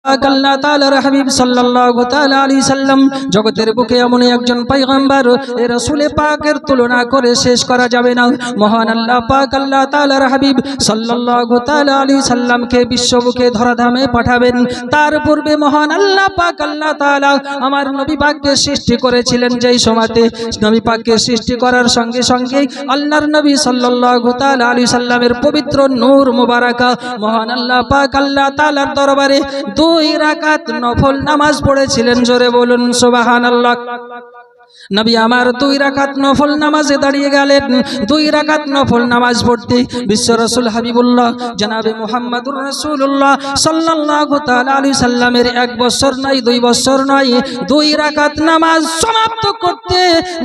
আল্লাহ তাআলার হাবিব সাল্লাল্লাহু তাআলা আলাইহি সাল্লাম জগতের বুকে এমন একজন পয়গম্বর এ রাসূল পাকের তুলনা করে শেষ করা যাবে না। মহান আল্লাহ পাক আল্লাহ তাআলার হাবিব সাল্লাল্লাহু তাআলা আলাইহি সাল্লামকে বিশ্ব বুকে ধরাধামে পাঠাবেন। তার পূর্বে মহান আল্লাহ পাক আল্লাহ তাআলা আমার নবী পাককে সৃষ্টি করেছিলেন। যেই সময়তে নবী পাককে সৃষ্টি করার সঙ্গে সঙ্গে আল্লাহর নবী সাল্লাল্লাহু তাআলা আলাইহি সাল্লামের পবিত্র নূর মুবারাকা মহান আল্লাহ পাক আল্লাহ তাআলার দরবারে 2 রাকাত নফল নামাজ পড়েছিলেন। জোরে বলুন সুবহানাল্লাহ। নবী আমার 2 রাকাত নফল নামাজে দাঁড়িয়ে গেলেন। 2 রাকাত নফল নামাজ পড়তে বিশ্ব রাসূল হাবিবুল্লাহ জনাবে মুহাম্মদুর রাসূলুল্লাহ সাল্লাল্লাহু তাআলা আলাইহি সাল্লামের 1 বছর নয় 2 বছর নয় 2 রাকাত নামাজ সমাপ্ত করতে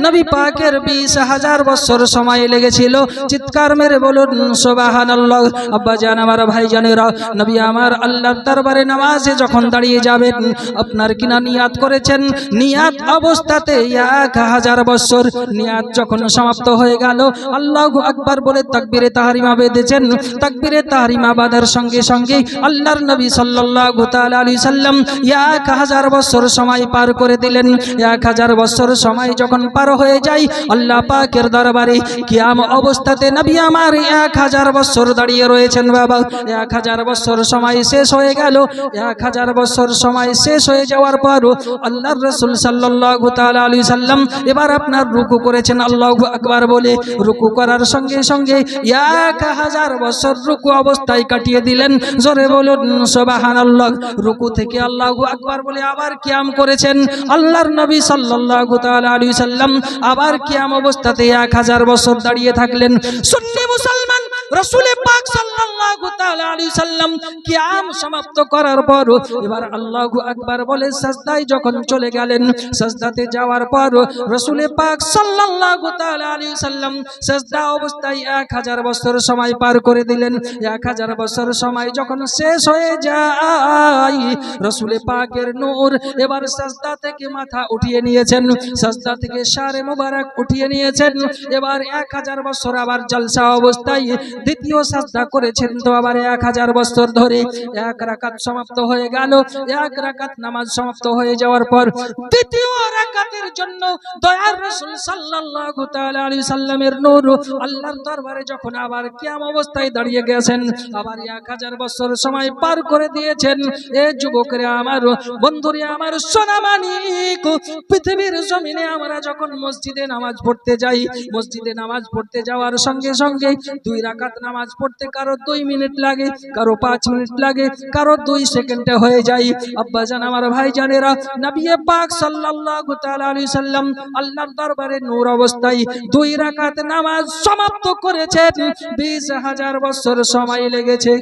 নবী পাকের 20,000 বছর সময় লেগেছিল। চিৎকার মেরে বলুন সুবহানাল্লাহ। আব্বা জান আমার ভাই জানেরা, নবী আমার আল্লাহর দরবারে নামাজে যখন দাঁড়িয়ে যাবেন আপনার কিনা নিয়াত করেছেন, নিয়াত অবস্থাতে 1000 বছর নিয়াত যখন সমাপ্ত হয়ে গেল আল্লাহু আকবার বলে তাকবীরে তাহরিমা বেঁধেছেন। তাকবীরে তাহরিমা বাঁধার সঙ্গে সঙ্গে আল্লাহর নবী সাল্লাল্লাহু তাআলা আলাইহি সাল্লাম 1000 বছর সময় পার করে দিলেন। 1000 বছর সময় যখন পার হয়ে যায় আল্লাহ পাকের দরবারে কিয়াম অবস্থাতে নবী আমার 1000 বছর দাঁড়িয়ে রয়েছেন। বাবা 1000 বছর সময় শেষ হয়ে গেল। 1000 বছর সময় শেষ হয়ে যাওয়ার পর আল্লাহর রাসূল সাল্লাল্লাহু তাআলা আলাইহি সাল্লাম এবার আপনার রুকু করেছেন আল্লাহু আকবার বলে। রুকু করার সঙ্গে সঙ্গে 1000 বছর রুকু অবস্থায় কাটিয়ে দিলেন। জোরে বলুন সুবহানাল্লাহ। রুকু থেকে আল্লাহু আকবার বলে আবার কিয়াম করেছেন আল্লাহর নবী সাল্লাল্লাহু তাআলা আলাইহি সাল্লাম। আবার কিয়াম অবস্থাতে 1000 বছর দাঁড়িয়ে থাকলেন। সুন্নি মুসলমান রাসূল পাক সাল্লাল্লাহু তাআলা আলাইহি সাল্লাম কিয়াম সমাপ্ত করার পর এবার আল্লাহু আকবার বলে সাজদায় যখন চলে গেলেন, সাজদাতে যাওয়ার পর রাসূল পাক সাল্লাল্লাহু তাআলা আলাইহি সাল্লাম সাজদা অবস্থায় 1000 বছর সময় পার করে দিলেন। 1000 বছর সময় যখন শেষ হয়ে যায় রাসূল পাকের নূর এবার সাজদা থেকে মাথা উঠিয়ে নিয়েছেন, সাজদা থেকে শারে মোবারক উঠিয়ে নিয়েছেন। এবার 1000 বছর আবার জলসা অবস্থায় দ্বিতীয় সাজদা করেছেন। তো আবার 1000 বছর ধরে 1 রাকাত সমাপ্ত হয়ে গেল। 1 রাকাত নামাজ সমাপ্ত হয়ে যাওয়ার পর দ্বিতীয় রাকাতের জন্য দয়ার রাসূল সাল্লাল্লাহু তাআলা আলাইহি সাল্লামের নূর আল্লাহর দরবারে যখন আবার কিয়াম অবস্থায় দাঁড়িয়ে গেছেন, আবার 1000 বছর সময় পার করে দিয়েছেন। এ যুবকরা আমার, বন্ধুরা আমার, সোনামানিক, পৃথিবীর জমিনে আমরা যখন মসজিদে নামাজ পড়তে যাই, মসজিদে নামাজ পড়তে যাওয়ার সঙ্গে সঙ্গে 2 রাকাত নামাজ পড়তে কারো 2 মিনিট লাগে, কারো 5 মিনিট লাগে, কারো 2 সেকেন্ডে হয়ে যায়। আব্বা জান আমার ভাই জানেরা, নবী পাক সাল্লাল্লাহু তাআলা আলাইহি সাল্লাম আল্লাহর দরবারে নূর অবস্থায় 2 রাকাত নামাজ সমাপ্ত করেছেন। 20,000 বছর সময় লেগেছে।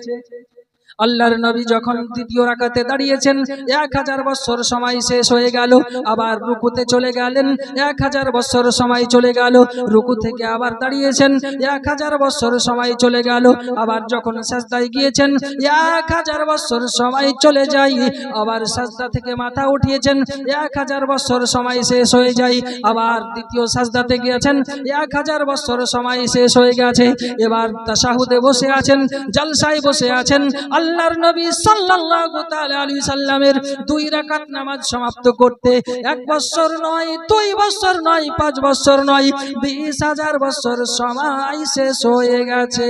আল্লাহর নবী যখন দ্বিতীয় রাকাতে দাঁড়িয়েছেন 1000 বছর সময় শেষ হয়ে গেল। আবার রুকুতে চলে গেলেন, 1000 বছর সময় চলে গেল। রুকু থেকে আবার দাঁড়িয়েছেন, 1000 বছর সময় চলে গেল। আবার যখন সাজদায় গিয়েছেন 1000 বছর সময় চলে যায়। আবার সাজদা থেকে মাথা উঠিয়েছেন, 1000 বছর সময় শেষ হয়ে যায়। আবার দ্বিতীয় সাজদাতে গিয়েছেন, 1000 বছর সময় শেষ হয়ে গেছে। এবার তাশাহুদে বসে আছেন, জলসায় বসে আছেন। আল্লাহর নবী সাল্লাল্লাহু তাআলা আলাইহি সাল্লামের 2 রাকাত নামাজ সমাপ্ত করতে 1 বছর নয়, 2 বছর নয়, 5 বছর নয়, 20,000 বছর সময় শেষ হয়ে গেছে।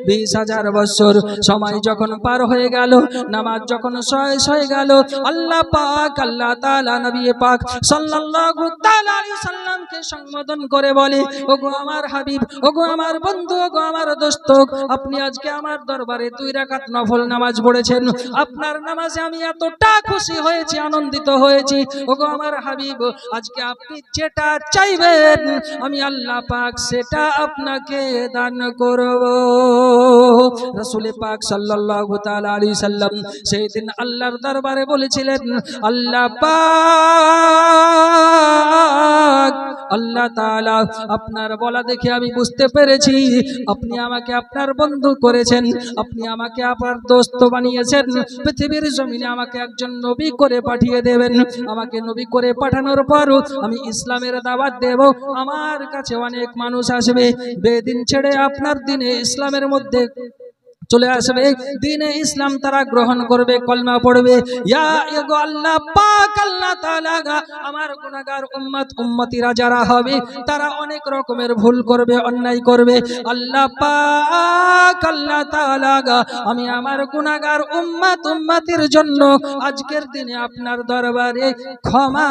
20,000 বছর সময় যখন পার হয়ে গেল, নামাজ যখন শেষ হয়ে গেল, আল্লাহ পাক আল্লাহ তাআলা নবী পাক সাল্লাল্লাহু তাআলা আলাইহি সাল্লামকে সম্বোধন করে বলে, ওগো আমার হাবিব, ওগো আমার বন্ধু, ওগো আমার দোস্ত, আপনি আজকে আমার দরবারে 2 রাকাত নফল নামাজ পড়েছেন। আপনার নামাজে আমি এতটা খুশি হয়েছি, আনন্দিত হয়েছি। ওগো আমার হাবিব, আজকে আপনি যেটা চাইবেন আমি আল্লাহ পাক সেটা আপনাকে দান করব। রাসূল পাক সাল্লাল্লাহু তাআলা আলাইহি সাল্লাম সেই দিন আল্লাহর দরবারে বলেছিলেন, আল্লাহ পাক আল্লাহ তাআলা আপনার বলা দেখে আমি বুঝতে পেরেছি আপনি আমাকে আপনার বন্ধু করেছেন, আপনি আমাকে আপনার দোস্ত বানিয়েছেন। পৃথিবীর জমিনে আমাকে একজন নবী করে পাঠিয়ে দেবেন। আমাকে নবী করে পাঠানোর পর আমি ইসলামের দাওয়াত দেব। আমার কাছে অনেক মানুষ আসবে, বেদিন ছেড়ে আপনার দিনে ইসলামের মধ্যে চলে আসবে, দ্বীনে ইসলাম তারা গ্রহণ করবে, কলমা পড়বে। ইয়া এগো আল্লাহ পাক আল্লাহ তাআলা, আমার গুনাহগার উম্মত উম্মতিরা যারা হবে তারা অনেক রকমের ভুল করবে, অন্যায় করবে। আল্লাহ পাক আল্লাহ তাআলা, আমি আমার গুনাহগার উম্মত উম্মতির জন্য আজকের দিনে আপনার দরবারে ক্ষমা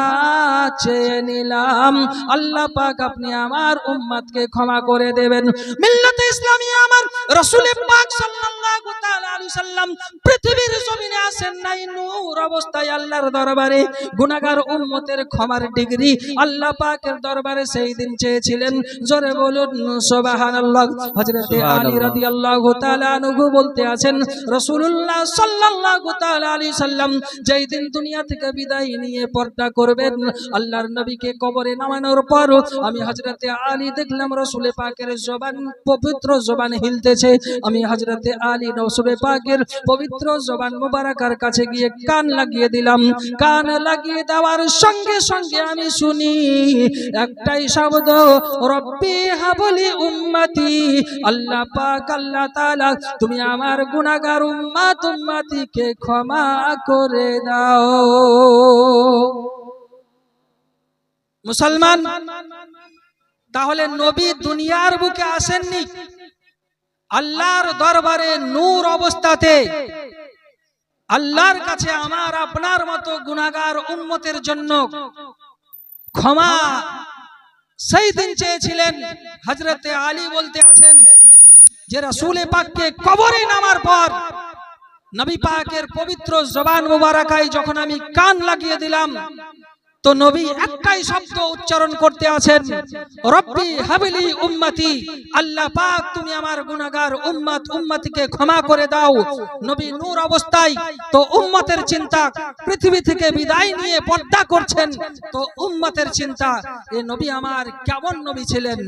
চেয়ে নিলাম। আল্লাহ পাক আপনি আমার উম্মতকে ক্ষমা করে দেবেন। মিল্লাতে ইসলামী আমার রাসূল পাক সাল্লাল্লাহু তাআলা আলাইহি সাল্লাম পৃথিবীর জমিনে আসেন নাই নূর অবস্থায়, আল্লাহর দরবারে গুনাহগার উম্মতের ক্ষমার ডিগ্রি আল্লাহ পাকের দরবারে সেই দিন চেয়েছিলেন। জোরে বলুন সুবহানাল্লাহ। হযরতে আলী রাদিয়াল্লাহু তাআলা আনহু বলতে আছেন, রাসূলুল্লাহ সাল্লাল্লাহু তাআলা আলাইহি সাল্লাম যেই দিন দুনিয়া থেকে বিদায় নিয়ে পর্দা করবেন, আল্লাহর নবীকে কবরে নামানোর পর আমি হযরতে আলী দেখলাম রাসূল পাকের জবান, পবিত্র জবান হিলতেছে। আমি হযরতে আলী রাসূল পাকের পবিত্র জবান মুবারকার কাছে গিয়ে কান লাগিয়ে দিলাম। কান লাগিয়ে দেওয়ার সঙ্গে সঙ্গে আমি শুনি একটাই শব্দ, রব্বি হাবলি উম্মতি। আল্লাহ পাক আল্লাহ তাআলা তুমি আমার গুনাহগার উম্মত উম্মতিকে ক্ষমা করে দাও। মুসলমান, তাহলে নবী দুনিয়ার বুকে আসেননি, আল্লাহর দরবারে নূর অবস্থাতে আল্লাহর কাছে আমার আপনার মতো গুনাহগার উম্মতের জন্য ক্ষমা সেই দিন চেয়েছিলেন। হযরতে আলী বলতে আছেন যে রাসূল পাককে কবরে নামার পর নবী পাকের পবিত্র জবান মুবারাকায় যখন আমি কান লাগিয়ে দিলাম, তো নবী একটাই শব্দ উচ্চারণ করতে আছেন, রব্বি হাবলি উম্মতি। আল্লাহ পাক তুমি আমার গুনাহগার উম্মত উম্মতিকে ক্ষমা করে দাও। নবী নূর অবস্থায়, তো উম্মতের চিন্তা, পৃথিবী থেকে বিদায় নিয়ে পর্দা করছেন, তো উম্মতের চিন্তা এ নবী আমার কেমন নবী ছিলেন।